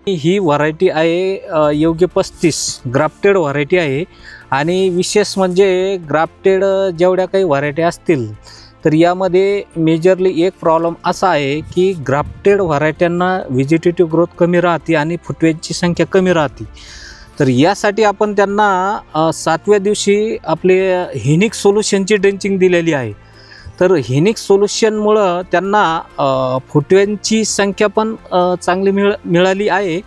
ही variety आहे योग्य 35 grafted variety आहे आणि विशेष म्हणजे ग्राफ्टेड जेवढ्या काही व्हरायटी असतील तर यामध्ये मेजरली एक प्रॉब्लेम असा आहे की ग्राफ्टेड व्हरायट्यांना व्हेजिटेटिव्ह ग्रोथ कमी राहते आणि फुटव्यांची संख्या कमी राहते। तर यासाठी आपण त्यांना 7व्या दिवशी आपले हेनिक सोल्युशनची ड्रेंचिंग दिलेली आहे। तर हेनिक सोल्युशनमुळं त्यांना फुटव्यांची संख्या पण चांगली मिळाली आहे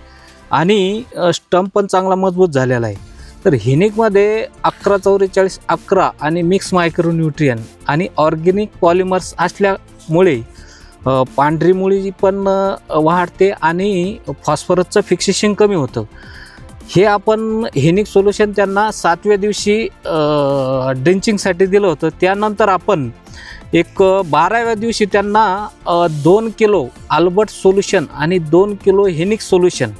आणि स्टंप पण चांगला मजबूत झालेला आहे। तर हेनिकमध्ये 11-44-11 आणि मिक्स मायक्रोन्यूट्रियन आणि ऑर्गॅनिक पॉलिमर्स असल्यामुळे पांढरी मुळी पण वाढते आणि फॉस्फरसचं फिक्सेशन कमी होतं। हे आपण हेनिक सोल्युशन त्यांना 7व्या दिवशी ड्रेंचिंगसाठी दिलं होतं। त्यानंतर आपण एक 12व्या दिवशी त्यांना 2 किलो अल्बर्ट सोल्युशन आणि 2 किलो हेनिक सोल्युशन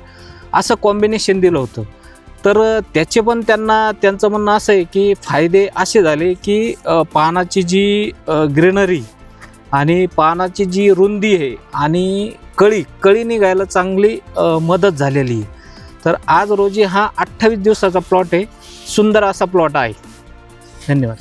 असं कॉम्बिनेशन दिलं होतं। तर त्याचे पण त्यांचं म्हणणं असं आहे की फायदे असे झाले की पानाची जी ग्रीनरी आणि पानाची जी रुंदी आहे आणि कळी निघायला चांगली मदत झालेली आहे। तर आज रोजी हा 28 दिवसाचा प्लॉट आहे, सुंदर असा प्लॉट आहे। धन्यवाद।